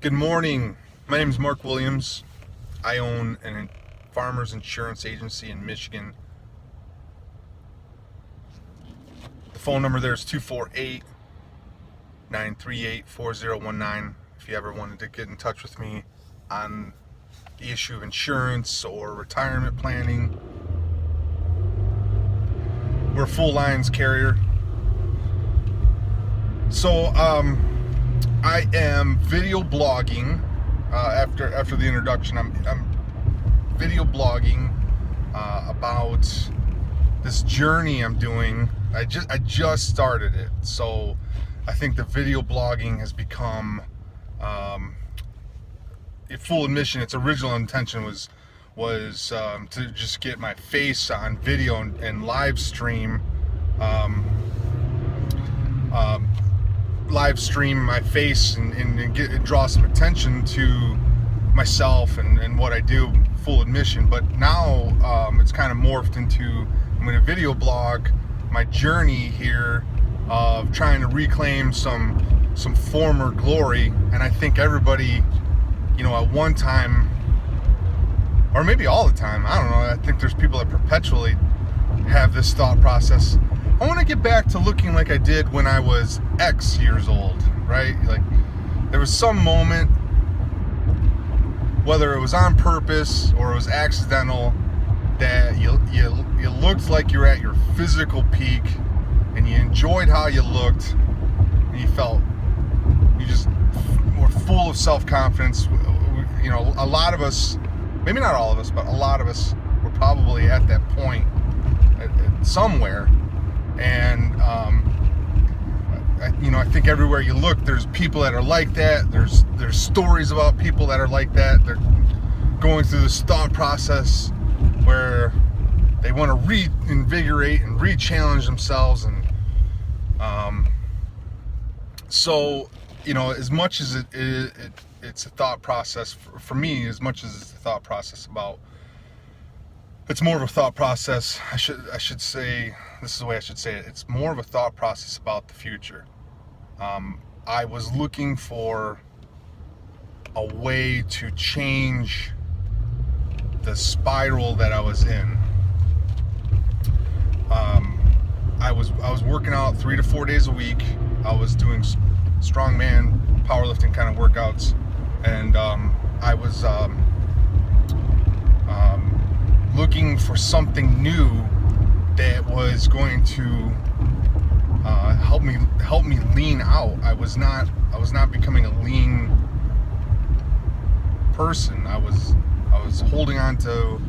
Good morning. My name is Mark Williams. I own a farmers insurance agency in Michigan. The phone number there is 248-938-4019 if you ever wanted to get in touch with me on the issue of insurance or retirement planning. We're a full lines carrier. So I am video blogging. After the introduction, I'm video blogging about this journey I'm doing. I just started it, so I think the video blogging has become full admission. Its original intention was to just get my face on video and live stream. Live stream my face and draw some attention to myself and what I do, full admission. But now it's kind of morphed into, I'm going to video blog my journey here of trying to reclaim some former glory. And I think everybody, at one time, or maybe all the time, I don't know, I think there's people that perpetually have this thought process. I want to get back to looking like I did when I was X years old, right? Like, there was some moment, whether it was on purpose or it was accidental, that you looked like you were at your physical peak, and you enjoyed how you looked, and you just were full of self-confidence. A lot of us, maybe not all of us, but a lot of us were probably at that point at somewhere. And I think everywhere you look, there's people that are like that. There's stories about people that are like that. They're going through this thought process where they want to reinvigorate and re-challenge themselves. And so as much as it's a thought process for me, as much as it's a thought process about, it's more of a thought process. I should say, this is the way I should say it. It's more of a thought process about the future. I was looking for a way to change the spiral that I was in. I was working out 3 to 4 days a week. I was doing strongman, powerlifting kind of workouts, and I was looking for something new that was going to help me lean out. I was not becoming a lean person. I was holding on to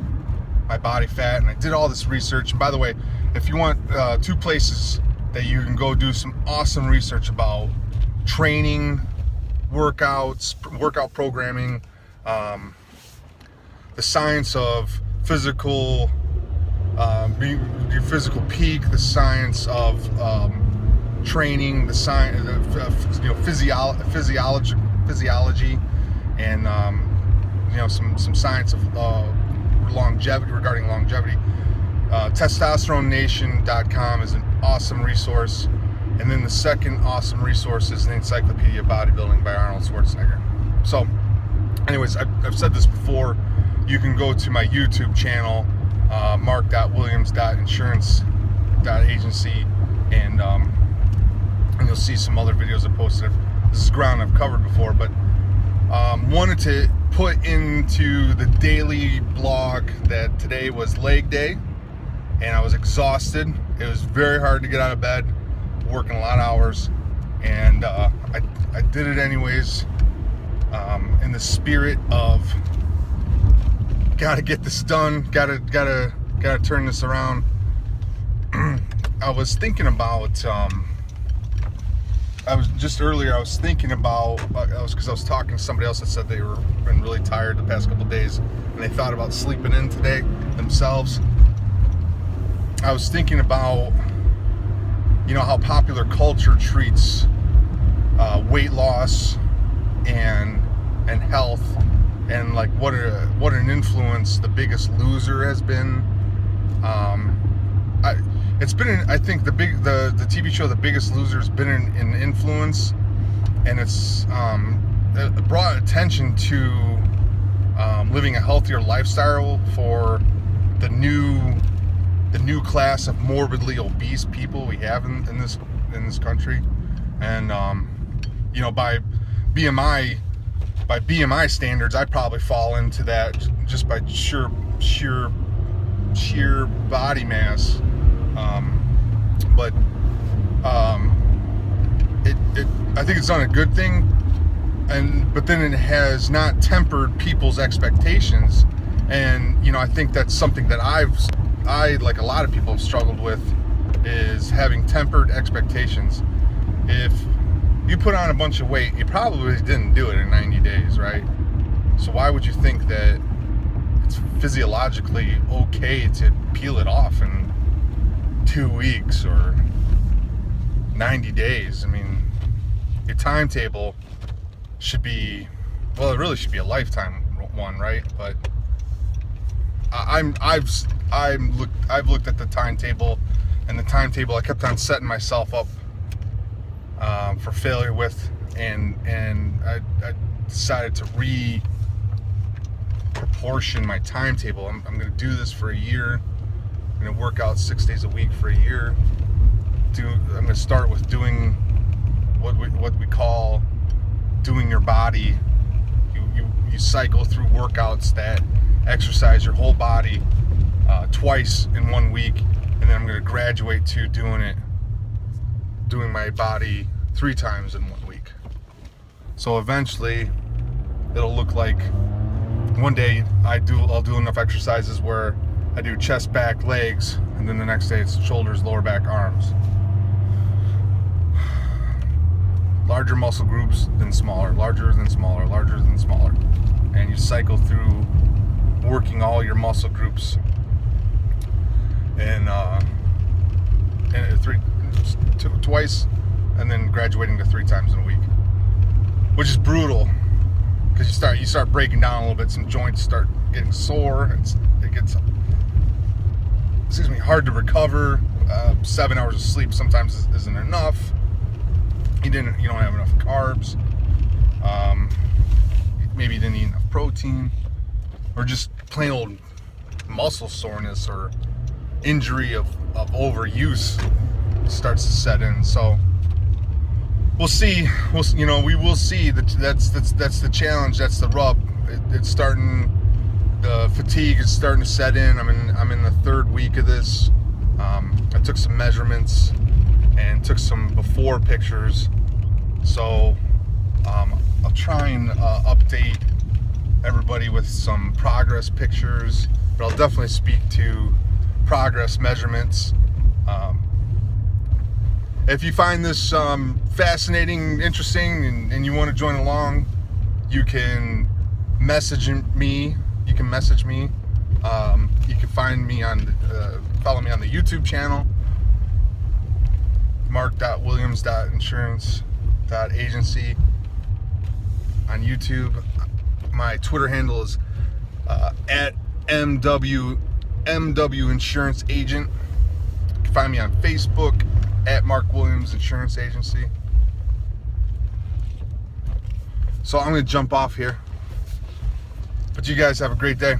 my body fat, and I did all this research. And by the way, if you want 2 places that you can go do some awesome research about training, workouts, workout programming, the science of physical, your physical peak, the science of training, the science of physiology, and some science of longevity, regarding longevity. TestosteroneNation.com is an awesome resource. And then the second awesome resource is the Encyclopedia of Bodybuilding by Arnold Schwarzenegger. So anyways, I've said this before. You can go to my YouTube channel, mark.williams.insurance.agency, and you'll see some other videos I posted. This is ground I've covered before, but wanted to put into the daily blog that today was leg day, and I was exhausted. It was very hard to get out of bed, working a lot of hours, and I did it anyways, in the spirit of gotta get this done, gotta turn this around. I was thinking about because I was talking to somebody else that said they were been really tired the past couple of days, and they thought about sleeping in today themselves. I was thinking about how popular culture treats weight loss and health, and like what an influence The Biggest Loser has been. It's been I think the TV show The Biggest Loser has been an influence, and it's brought attention to living a healthier lifestyle for the new class of morbidly obese people we have in this country. And you know, by BMI standards, I probably fall into that just by sheer body mass. But I think it's done a good thing, but then it has not tempered people's expectations. And you know, I think that's something that I like a lot of people have struggled with, is having tempered expectations. If you put on a bunch of weight, you probably didn't do it in 90 days, right? So why would you think that it's physiologically okay to peel it off in 2 weeks or 90 days? I mean, your timetable should be, well, it really should be a lifetime one, right? But I've looked at the timetable, and the timetable I kept on setting myself up for failure with, and I decided to proportion my timetable. I'm going to do this for a year. I'm going to work out 6 days a week for a year. I'm going to start with doing what we call doing your body. You cycle through workouts that exercise your whole body twice in 1 week, and then I'm going to graduate to doing my body 3 times in 1 week. So eventually it'll look like one day I'll do enough exercises where I do chest, back, legs, and then the next day it's shoulders, lower back, arms. Larger muscle groups than smaller, larger than smaller, larger than smaller. And you cycle through working all your muscle groups and twice, and then graduating to 3 times in a week, which is brutal, because you start breaking down a little bit. Some joints start getting sore. It gets hard to recover. 7 hours of sleep sometimes isn't enough. You don't have enough carbs. Maybe you didn't eat enough protein, or just plain old muscle soreness or injury of overuse starts to set in. So we'll see. We will see. That's the challenge. That's the rub. It's starting. The fatigue is starting to set in. I'm in the 3rd week of this. I took some measurements and took some before pictures. So I'll try and update everybody with some progress pictures, but I'll definitely speak to progress measurements. If you find this fascinating, interesting, and you want to join along, you can message me. You can message me. You can find me follow me on the YouTube channel, mark.williams.insurance.agency on YouTube. My Twitter handle is at MW Insurance Agent. You can find me on Facebook at Mark Williams Insurance Agency. So I'm going to jump off here. But you guys have a great day.